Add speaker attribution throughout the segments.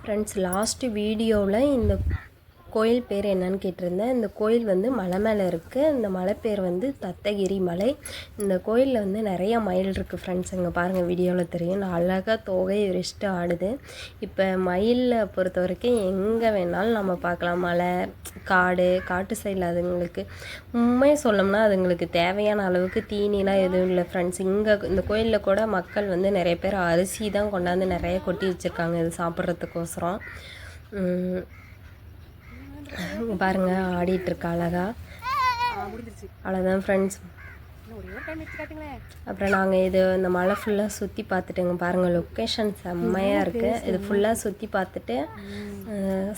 Speaker 1: Friends, last வீடியோவில் இந்த கோயில் பேர் என்னன்னு கேட்டிருந்தேன். இந்த கோயில் வந்து மலை மேலே இருக்குது. இந்த மலை பேர் வந்து தத்தகிரி மலை. இந்த கோயிலில் வந்து நிறைய மயில் இருக்குது ஃப்ரெண்ட்ஸ். இங்கே பாருங்கள், வீடியோவில் தெரியும். அழகாக தோகை விரிச்சிட்டு ஆடுது. இப்போ மயிலில் பொறுத்த வரைக்கும் எங்கே வேணாலும் நம்ம பார்க்கலாம். மலை, காட்டு சைடில் அதுங்களுக்கு உண்மையை சொல்லணும்னா அதுங்களுக்கு தேவையான அளவுக்கு தீனிலாம் எதுவும் இல்லை ஃப்ரெண்ட்ஸ். இங்கே இந்த கோயிலில் கூட மக்கள் வந்து நிறைய பேர் அரிசி தான் கொண்டாந்து நிறைய கொட்டி வச்சுருக்காங்க இது சாப்பிட்றதுக்கோசரம். பாருங்கள், ஆடிட்டுருக்க அழகா. அவ்வளோதான் ஃப்ரெண்ட்ஸ். அப்புறம் நாங்கள் இந்த மலை ஃபுல்லாக சுற்றி பார்த்துட்டுங்க. பாருங்கள், லொக்கேஷன் செம்மையாக இருக்குது. இது ஃபுல்லாக சுற்றி பார்த்துட்டு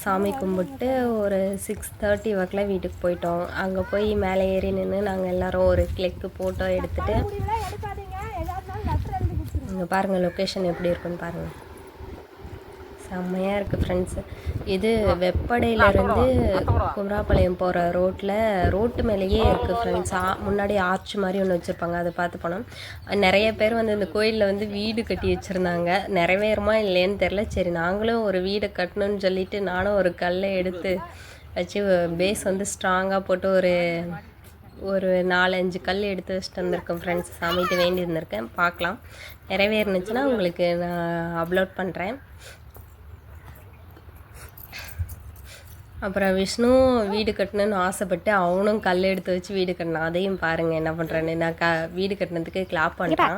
Speaker 1: சாமி கும்பிட்டு ஒரு 6:30 வாக்கில் வீட்டுக்கு போயிட்டோம். அங்கே போய் மேலே ஏறி நின்று நாங்கள் எல்லோரும் ஒரு கிளிக்கு ஃபோட்டோ எடுத்துகிட்டு இங்கே பாருங்கள் லொக்கேஷன் எப்படி இருக்குன்னு பாருங்கள். செம்மையாக இருக்குது ஃப்ரெண்ட்ஸு. இது வெப்படையிலேருந்து குமராபாளையம் போகிற ரோட்டு மேலேயே இருக்குது ஃப்ரெண்ட்ஸ். முன்னாடி ஆர்ச் மாதிரி ஒன்று வச்சுருப்பாங்க, அதை பார்த்து போனோம். நிறைய பேர் வந்து இந்த கோயிலில் வந்து வீடு கட்டி வச்சுருந்தாங்க. நிறைவேறுமா இல்லைன்னு தெரில. சரி, நாங்களும் ஒரு வீடு கட்டணும்னு சொல்லிவிட்டு நானும் ஒரு கல்லை எடுத்து வச்சு பேஸ் வந்து ஸ்ட்ராங்காக போட்டு ஒரு 4-5 கல் எடுத்து வச்சுட்டு வந்திருக்கேன் ஃப்ரெண்ட்ஸ். சாமிகிட்ட வேண்டி இருந்திருக்கேன். பார்க்கலாம், நிறைவேறுனுச்சுன்னா உங்களுக்கு நான் அப்லோட் பண்ணுறேன். அப்புறம் விஷ்ணு வீடு கட்டணுன்னு ஆசைப்பட்டு அவனும் கல் எடுத்து வச்சு வீடு கட்டினான். அதையும் பாருங்கள் என்ன பண்ணுறேன்னு. நான் வீடு கட்டினதுக்கு கிளாப் பண்ணிட்டான்.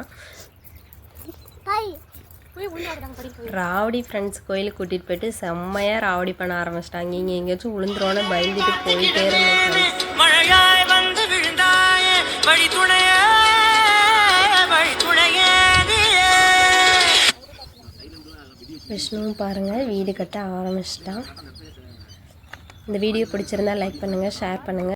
Speaker 1: ராவடி ஃப்ரெண்ட்ஸ் கோயிலுக்கு கூட்டிகிட்டு போயிட்டு செம்மையாக ராவடி பண்ண ஆரம்பிச்சிட்டாங்க. இங்கே எங்கேயாச்சும் விழுந்துருவோன்னு பயந்துட்டு போயிட்டே இருந்தேன். விஷ்ணுவும் பாருங்கள் வீடு கட்ட ஆரம்பிச்சிட்டான். இந்த வீடியோ பிடிச்சிருந்தா லைக் பண்ணுங்கள், ஷேர் பண்ணுங்கள்.